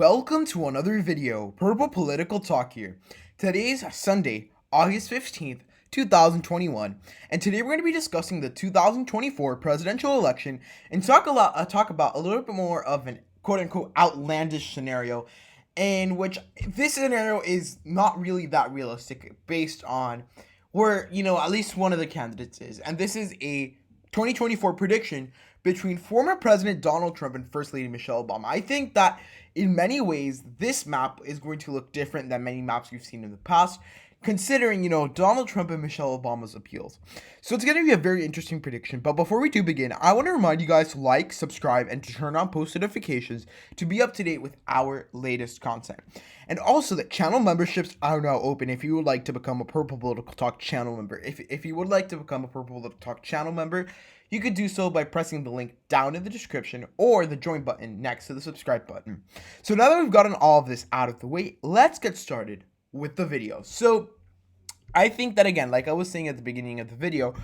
Welcome to another video, Purple Political Talk here. Today's Sunday, August 15th, 2021, and today we're going to be discussing the 2024 presidential election and talk about a little bit more of an quote-unquote outlandish scenario in which this scenario is not really that realistic based on where, at least one of the candidates is. And this is a 2024 prediction between former President Donald Trump and First Lady Michelle Obama. I think that in many ways, this map is going to look different than many maps we've seen in the past, considering, Donald Trump and Michelle Obama's appeals. So it's going to be a very interesting prediction. But before we do begin, I want to remind you guys to like, subscribe, and to turn on post notifications to be up to date with our latest content. And also that channel memberships are now open if you would like to become a Purple Political Talk channel member. If you would like to become a Purple Political Talk channel member, you could do so by pressing the link down in the description or the join button next to the subscribe button. So now that we've gotten all of this out of the way, let's get started with the video. So I think that, again, like I was saying at the beginning of the video,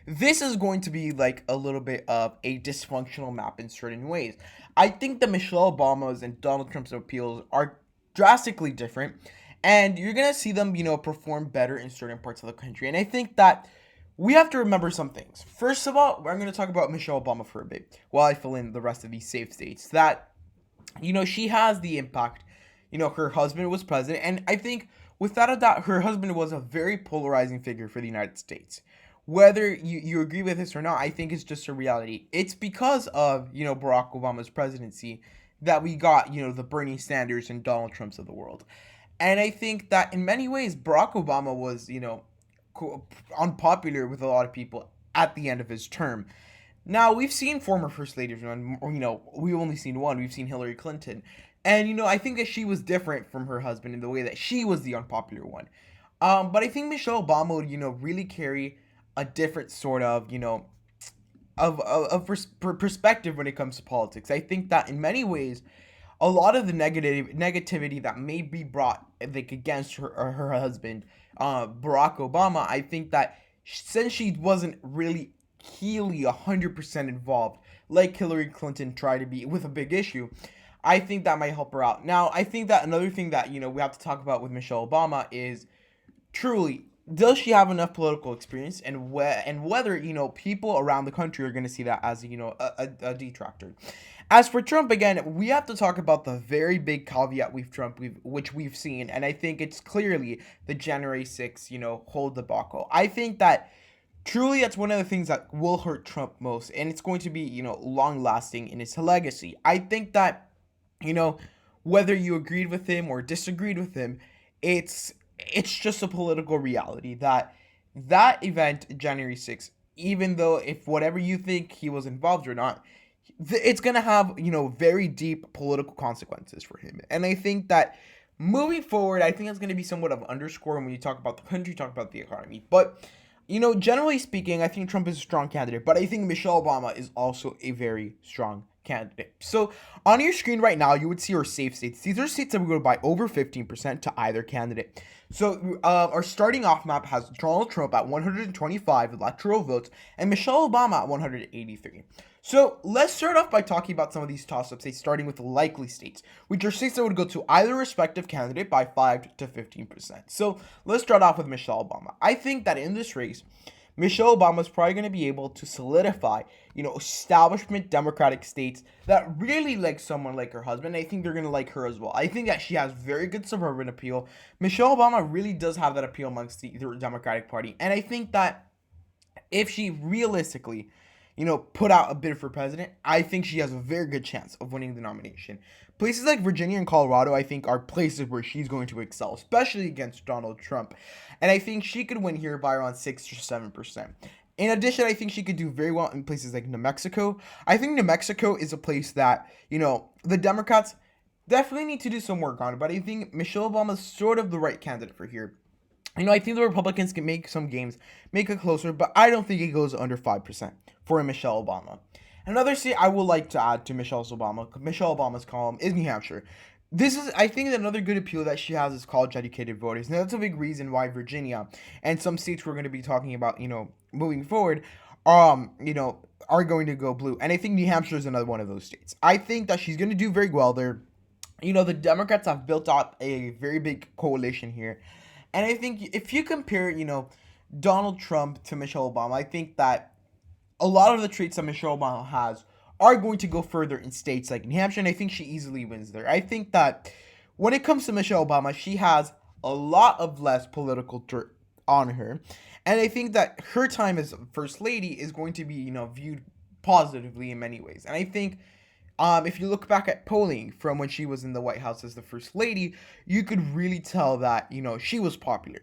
this is going to be like a little bit of a dysfunctional map in certain ways. I think that Michelle Obama's and Donald Trump's appeals are drastically different, and you're going to see them, perform better in certain parts of the country. And I think that we have to remember some things. First of all, I'm going to talk about Michelle Obama for a bit while I fill in the rest of these safe states. That, she has the impact. Her husband was president, and I think without a doubt, her husband was a very polarizing figure for the United States. Whether you agree with this or not, I think it's just a reality. It's because of, Barack Obama's presidency that we got, the Bernie Sanders and Donald Trumps of the world. And I think that in many ways, Barack Obama was, unpopular with a lot of people at the end of his term. Now, we've seen former first ladies run, we've only seen one. We've seen Hillary Clinton. And, I think that she was different from her husband in the way that she was the unpopular one. But I think Michelle Obama would, really carry a different sort of, perspective when it comes to politics. I think that in many ways, a lot of the negativity that may be brought against her husband, Barack Obama, I think that since she wasn't really 100% involved, like Hillary Clinton tried to be with a big issue, I think that might help her out. Now, I think that another thing that, we have to talk about with Michelle Obama is truly, does she have enough political experience, and whether, people around the country are going to see that as, a detractor. As for Trump, again, we have to talk about the very big caveat which we've seen, and I think it's clearly the January 6th, whole debacle. I think that truly that's one of the things that will hurt Trump most, and it's going to be, long-lasting in his legacy. I think that, whether you agreed with him or disagreed with him, it's just a political reality that event, January 6th, even though if whatever you think he was involved or not, it's going to have, very deep political consequences for him. And I think that moving forward, I think that's going to be somewhat of an underscore when you talk about the country, talk about the economy. But, generally speaking, I think Trump is a strong candidate, but I think Michelle Obama is also a very strong candidate. So on your screen right now, you would see our safe states. These are states that would go by over 15% to either candidate. So our starting off map has Donald Trump at 125 electoral votes and Michelle Obama at 183. So let's start off by talking about some of these toss-up states, starting with the likely states, which are states that would go to either respective candidate by 5 to 15%. So let's start off with Michelle Obama. I think that in this race, Michelle Obama is probably going to be able to solidify, establishment Democratic states that really like someone like her husband. I think they're going to like her as well. I think that she has very good suburban appeal. Michelle Obama really does have that appeal amongst the Democratic Party. And I think that if she realistically, put out a bid for president, I think she has a very good chance of winning the nomination. Places like Virginia and Colorado, I think, are places where she's going to excel, especially against Donald Trump. And I think she could win here by around 6 or 7%. In addition, I think she could do very well in places like New Mexico. I think New Mexico is a place that, the Democrats definitely need to do some work on, but I think Michelle Obama is sort of the right candidate for here. I think the Republicans can make some games, make it closer, but I don't think it goes under 5% for Michelle Obama. Another state I would like to add to Michelle Obama's column is New Hampshire. This is, I think, another good appeal that she has is college-educated voters. Now, that's a big reason why Virginia and some states we're going to be talking about, moving forward, are going to go blue. And I think New Hampshire is another one of those states. I think that she's going to do very well there. The Democrats have built up a very big coalition here. And I think if you compare, Donald Trump to Michelle Obama, I think that a lot of the traits that Michelle Obama has are going to go further in states like New Hampshire, and I think she easily wins there. I think that when it comes to Michelle Obama, she has a lot of less political dirt on her, and I think that her time as first lady is going to be, viewed positively in many ways. And I think if you look back at polling from when she was in the White House as the first lady, you could really tell that, she was popular.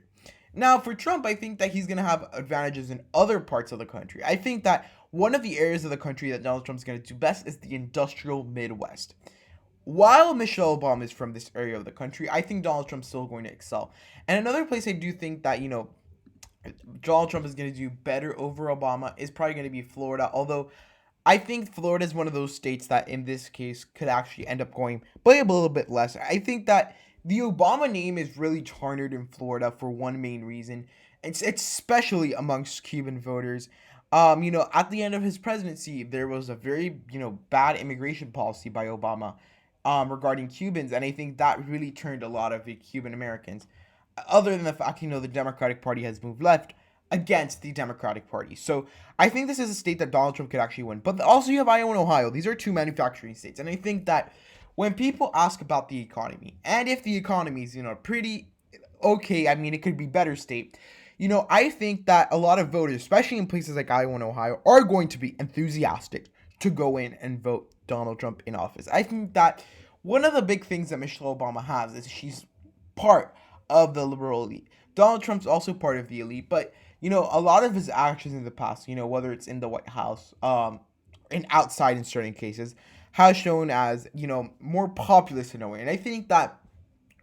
Now, for Trump, I think that he's going to have advantages in other parts of the country. I think that one of the areas of the country that Donald Trump's going to do best is the industrial Midwest. While Michelle Obama is from this area of the country, I think Donald Trump's still going to excel. And another place I do think that, Donald Trump is going to do better over Obama is probably going to be Florida. Although I think Florida is one of those states that in this case could actually end up going by a little bit less. I think that the Obama name is really tarnished in Florida for one main reason. It's especially amongst Cuban voters. At the end of his presidency, there was a very, bad immigration policy by Obama regarding Cubans, and I think that really turned a lot of the Cuban Americans, other than the fact, the Democratic Party has moved left, against the Democratic Party. So I think this is a state that Donald Trump could actually win. But also you have Iowa and Ohio. These are two manufacturing states. And I think that when people ask about the economy, and if the economy is, pretty okay, I mean, it could be better state, I think that a lot of voters, especially in places like Iowa and Ohio, are going to be enthusiastic to go in and vote Donald Trump in office. I think that one of the big things that Michelle Obama has is she's part of the liberal elite. Donald Trump's also part of the elite, but a lot of his actions in the past, whether it's in the White House, and outside in certain cases, has shown as, more populist in a way. And I think that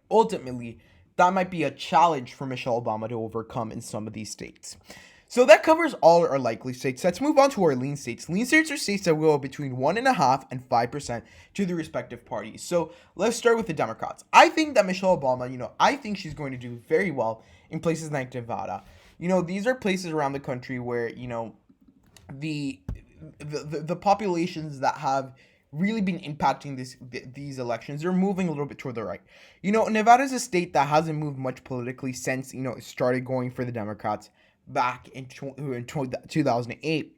ultimately that might be a challenge for Michelle Obama to overcome in some of these states. So that covers all our likely states. Let's move on to our lean states. Lean states are states that go between 1.5% and 5% to the respective parties. So let's start with the Democrats. I think that Michelle Obama, I think she's going to do very well in places like Nevada. These are places around the country where, the populations that have really been impacting these elections, they're moving a little bit toward the right. Nevada is a state that hasn't moved much politically since, it started going for the Democrats back in 2008.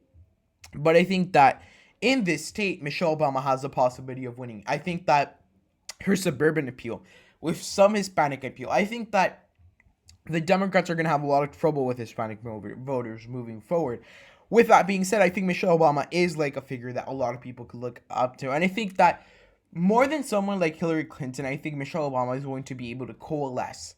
But I think that in this state, Michelle Obama has the possibility of winning. I think that her suburban appeal with some Hispanic appeal, I think that the Democrats are going to have a lot of trouble with Hispanic voters moving forward. With that being said, I think Michelle Obama is like a figure that a lot of people could look up to. And I think that more than someone like Hillary Clinton, I think Michelle Obama is going to be able to coalesce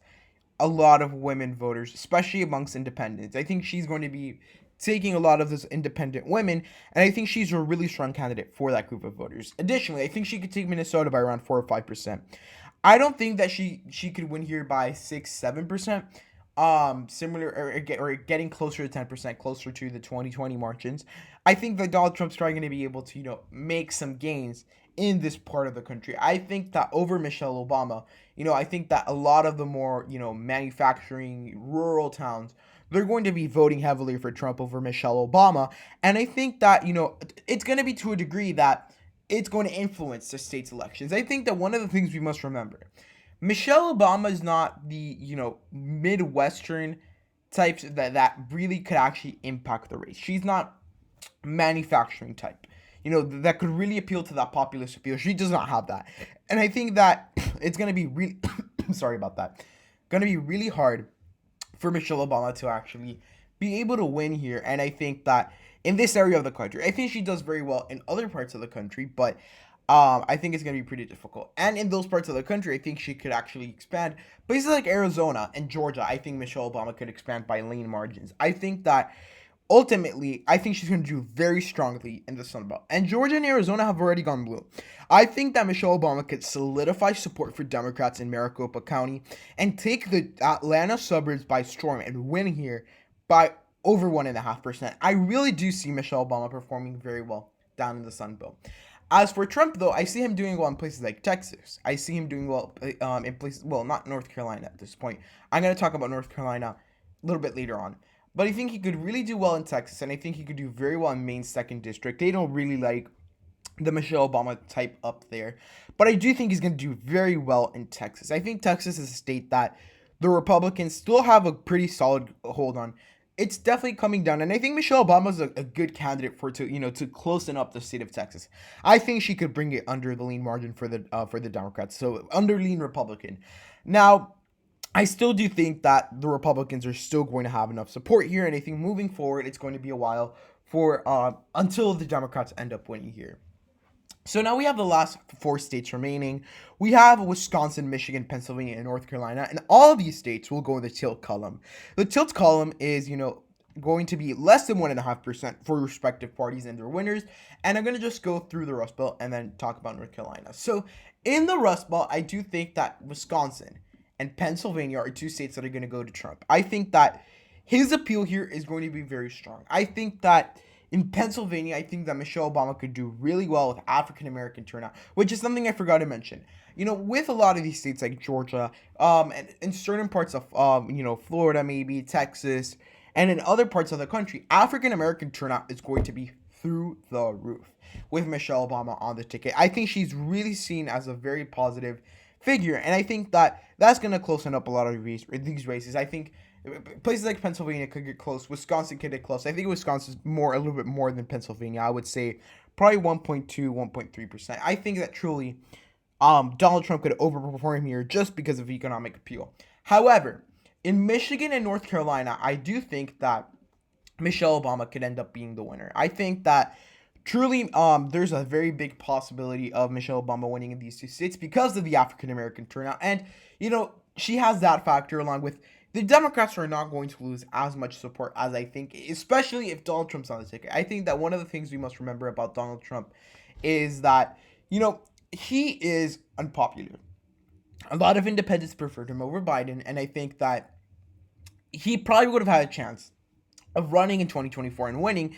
a lot of women voters, especially amongst independents. I think she's going to be taking a lot of those independent women, and I think she's a really strong candidate for that group of voters. Additionally, I think she could take Minnesota by around 4 or 5%. I don't think that she could win here by 6-7%. Similar or getting closer to 10%, closer to the 2020 margins. I think that Donald Trump's probably going to be able to, make some gains in this part of the country. I think that over Michelle Obama, I think that a lot of the more, manufacturing rural towns, they're going to be voting heavily for Trump over Michelle Obama. And I think that, it's going to be to a degree that it's going to influence the state's elections. I think that one of the things we must remember, Michelle Obama is not the, Midwestern types that really could actually impact the race. She's not manufacturing type, that could really appeal to that populist appeal. She does not have that. And I think that it's going to be really, sorry about that, going to be really hard for Michelle Obama to actually be able to win here. And I think that in this area of the country, I think she does very well in other parts of the country, but I think it's going to be pretty difficult. And in those parts of the country, I think she could actually expand. Places like Arizona and Georgia, I think Michelle Obama could expand by lean margins. I think that ultimately, I think she's going to do very strongly in the Sun Belt. And Georgia and Arizona have already gone blue. I think that Michelle Obama could solidify support for Democrats in Maricopa County and take the Atlanta suburbs by storm and win here by over 1.5%. I really do see Michelle Obama performing very well down in the Sun Belt. As for Trump, though, I see him doing well in places like Texas. I see him doing well in places, well, not North Carolina at this point. I'm going to talk about North Carolina a little bit later on. But I think he could really do well in Texas, and I think he could do very well in Maine's 2nd District. They don't really like the Michelle Obama type up there. But I do think he's going to do very well in Texas. I think Texas is a state that the Republicans still have a pretty solid hold on. It's definitely coming down, and I think Michelle Obama's a good candidate to closen up the state of Texas. I think she could bring it under the lean margin for the Democrats, so under lean Republican. Now, I still do think that the Republicans are still going to have enough support here, and I think moving forward, it's going to be a while for until the Democrats end up winning here. So now we have the last 4 states remaining. We have Wisconsin, Michigan, Pennsylvania, and North Carolina, and all of these states will go in the tilt column. The tilt column is, going to be less than 1.5% for respective parties and their winners. And I'm going to just go through the Rust Belt and then talk about North Carolina. So in the Rust Belt, I do think that Wisconsin and Pennsylvania are 2 states that are going to go to Trump. I think that his appeal here is going to be very strong. I think that in Pennsylvania, I think that Michelle Obama could do really well with African-American turnout, which is something I forgot to mention. With a lot of these states like Georgia, and in certain parts of, Florida, maybe, Texas, and in other parts of the country, African-American turnout is going to be through the roof with Michelle Obama on the ticket. I think she's really seen as a very positive figure, and I think that that's going to closen up a lot of these races. I think places like Pennsylvania could get close. Wisconsin could get close. I think Wisconsin's a little bit more than Pennsylvania. I would say probably 1.2, 1.3%. I think that truly Donald Trump could overperform here just because of economic appeal. However, in Michigan and North Carolina, I do think that Michelle Obama could end up being the winner. I think that truly there's a very big possibility of Michelle Obama winning in these 2 states because of the African-American turnout. And, she has that factor along with the Democrats are not going to lose as much support as I think, especially if Donald Trump's on the ticket. I think that one of the things we must remember about Donald Trump is that, he is unpopular. A lot of independents preferred him over Biden, and I think that he probably would have had a chance of running in 2024 and winning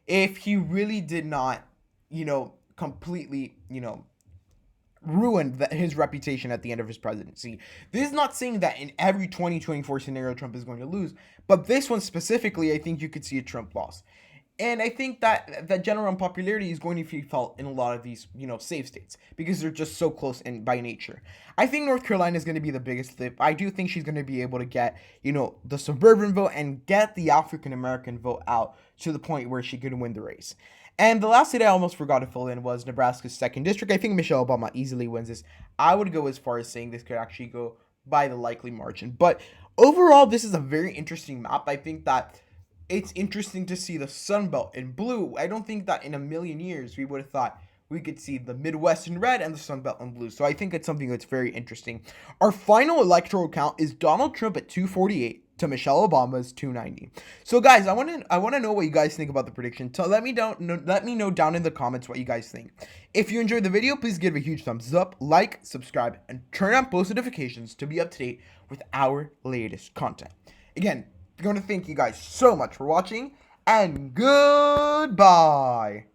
if he really did not, completely, ruined his reputation at the end of his presidency. This is not saying that in every 2024 scenario Trump is going to lose, but this one specifically, I think you could see a Trump loss. And I think that general unpopularity is going to be felt in a lot of these, safe states because they're just so close in by nature. I think North Carolina is going to be the biggest flip. I do think she's going to be able to get, the suburban vote and get the African-American vote out to the point where she could win the race. And the last state I almost forgot to fill in was Nebraska's 2nd district. I think Michelle Obama easily wins this. I would go as far as saying this could actually go by the likely margin. But overall, this is a very interesting map. I think that it's interesting to see the Sun Belt in blue. I don't think that in a million years we would have thought we could see the Midwest in red and the Sun Belt in blue. So I think it's something that's very interesting. Our final electoral count is Donald Trump at 248. To Michelle Obama's 290. So guys, I want to know what you guys think about the prediction. So let me know down in the comments what you guys think. If you enjoyed the video, please give a huge thumbs up, like, subscribe, and turn on post notifications to be up to date with our latest content. Again, I'm going to thank you guys so much for watching, and goodbye.